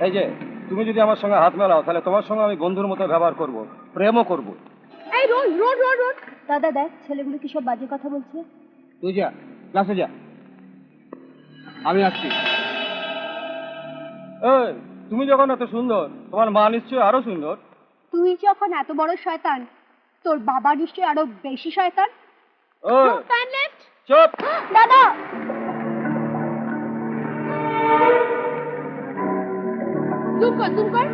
এই যে তুমি যদি আমার সঙ্গে হাত মেলাও তাহলে তোমার সঙ্গে আমি বন্ধুর মতো ব্যবহার করব, প্রেমও করব। এই রোড রোড রোড রোড দাদা দেখ ছেলেগুলো কি সব বাজে কথা বলছে। তুই যা ক্লাসে যা, আমি আসছি। এই তুমি যখন এত সুন্দর, তোমার মা নিশ্চয়ই আরো সুন্দর। তুই যখন এত বড় শয়তান, তোর বাবা নিশ্চয়ই আরো বেশি শয়তান। চুপ দাদা। জুম কর জুম কর।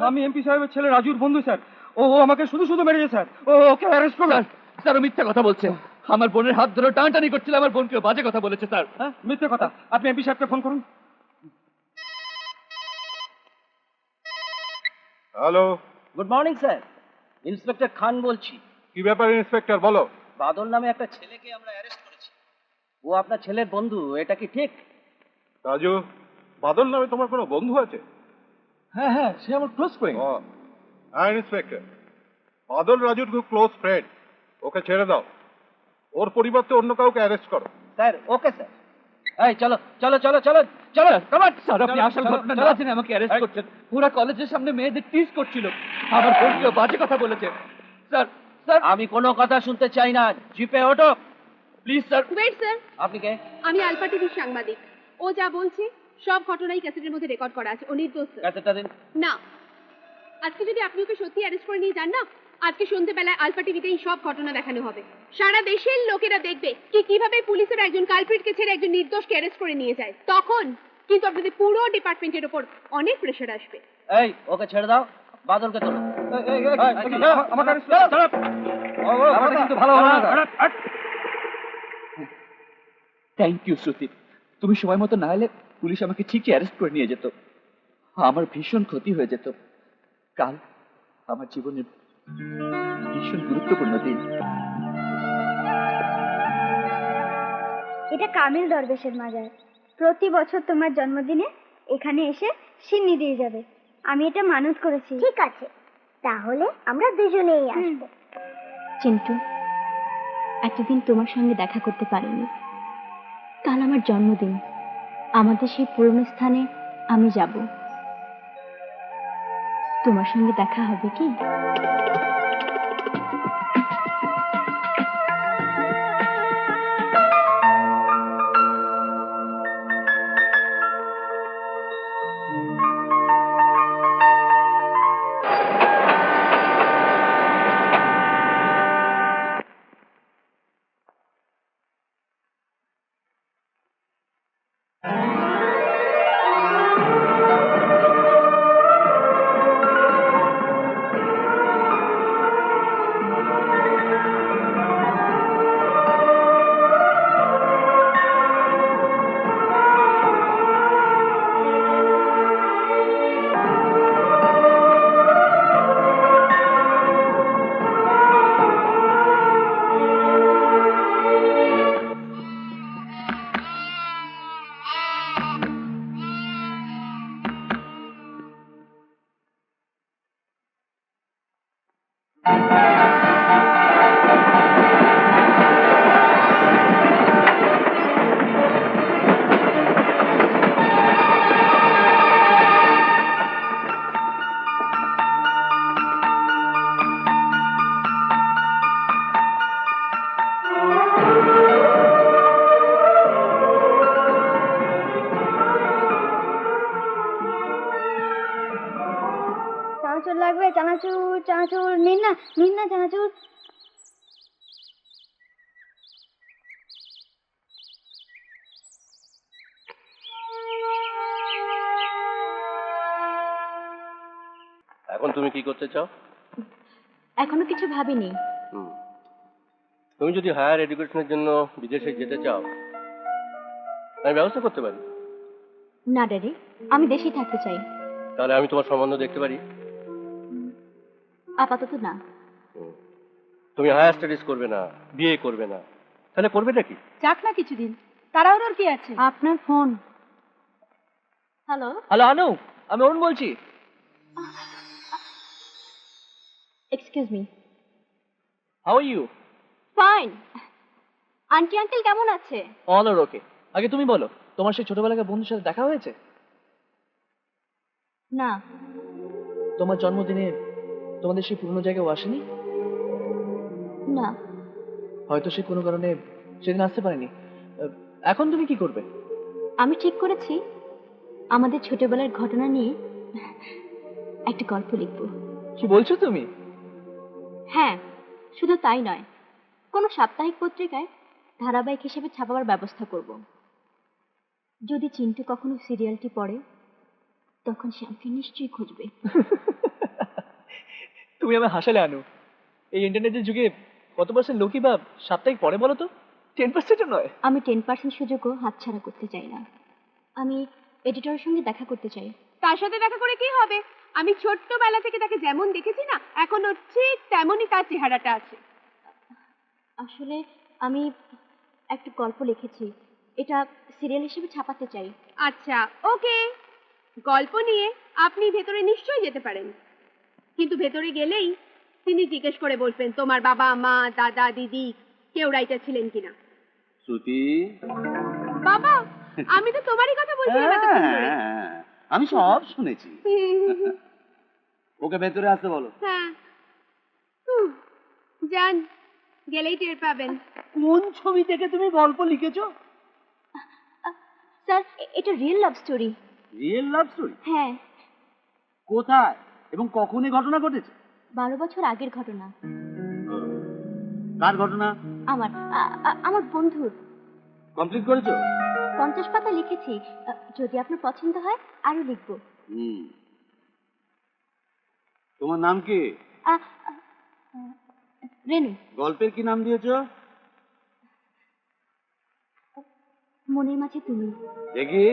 আমি এমপি সাহেবের ছেলে রাজুর বন্ধু স্যার। ও আমাকে শুধু শুধু মেরেছে স্যার। ওকে অ্যারেস্ট করুন। স্যার ও মিথ্যা কথা বলছে। আমার বোনের হাত ধরে টানাটানি করছিল, আমার বোনকে বাজে কথা বলেছে স্যার। হ্যাঁ মিথ্যে কথা। আপনি এমপি সাহেবকে ফোন করুন। Hello, good morning sir, inspector Khan বলছি। কি ব্যাপার ইন্সপেক্টর, বলো। বাদল নামে একটা ছেলেকে আমরা অ্যারেস্ট করেছি। ও আপনার ছেলের বন্ধু, এটা কি ঠিক? রাজু, বাদল নামে তোমার কোনো বন্ধু আছে? হ্যাঁ হ্যাঁ, সে আমার ক্লোজ ফ্রেন্ড। হ্যাঁ ইন্সপেক্টর, বাদল রাজুর খুব ক্লোজ ফ্রেন্ড। ওকে ছেড়ে দাও, ওর পরিবর্তে অন্য কাউকে অ্যারেস্ট করো। Sir okay sir. এই চলো চলো চলো চলো চলো কামান। স্যার আপনি আসল ঘটনা না জেনে আমাকে অ্যারেস্ট করছেন। পুরো কলেজের সামনে মেয়েদের টিজ করছিল, আমার বোনকে বাজে কথা বলেছে। স্যার স্যার আমি কোনো কথা শুনতে চাই না, জিপে ওঠো প্লিজ স্যার। ওয়েট স্যার, আপনি কে? আমি আলফা টিভির সাংবাদিক। ও যা বলছে সব ঘটনাই ক্যাসেটের মধ্যে রেকর্ড করা আছে। ও নির্দোষ স্যার। ক্যাসেটটা দিন। না, আজকে যদি আপনি ওকে সত্যি অ্যারেস্ট করে নিয়ে যান না, আজকে সন্ধ্যেবেলায় আলফা টিভিতে এই সব ঘটনা দেখানো হবে। সারা দেশের লোকেরা দেখবে কি কিভাবে পুলিশের একজন কালপ্রিটকে ছেড়ে একজন নির্দোষকে অ্যারেস্ট করে নিয়ে যায়। তখন কিন্তু আপনাদের পুরো ডিপার্টমেন্টের ওপর অনেক প্রেশার আসবে। এই ওকে ছেড়ে দাও, বাদলকে তোলো। আমাকে কিন্তু ভালো হবে না। থ্যাংক ইউ শ্রুতি, তুমি সময় মতো না এলে পুলিশ আমাকে ঠিকই অ্যারেস্ট করে নিয়ে যেত। আমার ভীষণ ক্ষতি হয়ে যেত। কাল আমার জীবনের ভীষণ গুরুত্বপূর্ণ দিন। এটা কামিল দরবেশের মাজার। প্রতি বছর তোমার জন্মদিনে এখানে এসে সিন্নি দিয়ে যাবে। আমি এটা মানত করেছি। ঠিক আছে, তাহলে আমরা দুজনেই আসবো। চিন্টু, এতদিন তোমার সঙ্গে দেখা করতে পারিনি। কাল আমার জন্মদিন, আমাদের সেই পুরনো স্থানে আমি যাব। তোমার সঙ্গে দেখা হবে কি? চানাচুর চানাচুর নিন না চানাচুর। এখন তুমি কি করতে চাও? এখনো কিছু ভাবিনি। তুমি যদি হায়ার এডুকেশনের জন্য বিদেশে যেতে চাও, আমি ব্যবস্থা করতে পারি। না ড্যাডি, আমি দেশেই থাকতে চাই। তাহলে আমি তোমার সম্বন্ধ দেখতে পারি? আপাতত না। তুমি হায়ার স্টাডিজ করবে না, বিয়ে করবে না, তাহলে করবে নাকি? যাক না কিছুদিন, তাড়াহুড়োর কি আছে? আপনার ফোন। হ্যালো। হ্যালো আনু, আমি অরুণ বলছি। Excuse me. How are you? Fine. Aunty uncle কেমন আছে? All are okay. আগে তুমি বলো, তোমার সেই ছোটবেলাকার বন্ধুর সাথে দেখা হয়েছে? না। তোমার জন্মদিনে তোমাদের সেই পুরনো জায়গায় ও আসেনি? না। হয়তো সে কোনো কারণে সেদিন আসতে পারেনি। এখন তুমি কি করবে? আমি ঠিক করেছি আমাদের ছোটবেলার ঘটনা নিয়ে একটা গল্প লিখব। কি বলছো তুমি? হ্যাঁ, শুধু তাই নয়, কোনো সাপ্তাহিক পত্রিকায় ধারাবাহিক হিসেবে ছাপাবার ব্যবস্থা করব। যদি চিন্টু কখনো সিরিয়ালটি পড়ে, তখন সে আমাকে নিশ্চয়ই খুঁজবে। তুমি আমার হাসালে আনু। এই ইন্টারনেটের যুগে কত পার্সেন্ট লোকই বা সাপ্তাহিক পড়ে বলো তো? 10%ও নয়। আমি 10% সুযোগও হাতছাড়া করতে চাই না। আমি এডিটরের সঙ্গে দেখা করতে চাই। তার সাথে দেখা করে কি হবে? আমি ছোট্টবেলা থেকে তাকে যেমন দেখেছি না, এখনো ঠিক তেমনই তার চেহারাটা আছে। আসলে আমি একটা গল্প লিখেছি, এটা সিরিয়াল হিসেবে ছাপাতে চাই। আচ্ছা, ওকে। গল্প নিয়ে আপনি ভেতরে নিশ্চয়ই যেতে পারেন, কিন্তু ভেতরে গেলেই তিনি জিজ্ঞেস করে বলবেন তোমার বাবা মা দাদা দিদি কেউ রাইটার ছিলেন কিনা। শ্রুতি, বাবা, আমি তো তোমারই কথা বলছিলাম এতক্ষণ ধরে। আমি সব শুনেছি। ওকে ভেতরে আসতে বলো। হ্যাঁ, যান, গেলেই টের পাবেন। কোন ছবি থেকে তুমি গল্প লিখেছো? স্যার, এটা real love story. Real love story? হ্যাঁ। কোথায় এবং কখন এই ঘটনা ঘটেছে? 12 বছর আগের ঘটনা। কার ঘটনা? আমার বন্ধুর। কমপ্লিট করেছো? 50 পাতা লিখেছি। যদি আপনার পছন্দ হয় আরো লিখবো। তোমার নাম কি? রেনু। গল্পের কি নাম দিয়েছো? মনের মাঝে তুমি। দেখি।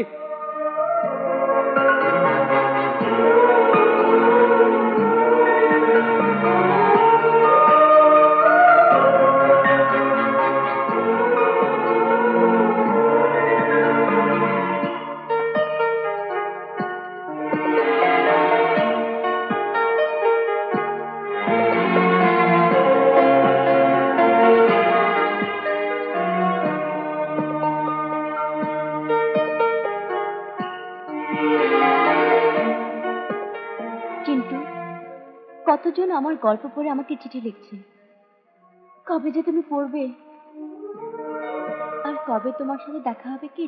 চিন্টু, কতজন আমার গল্প পড়ে আমাকে চিঠি লিখছে। কবে যে তুমি পড়বে আর কবে তোমার সাথে দেখা হবে কে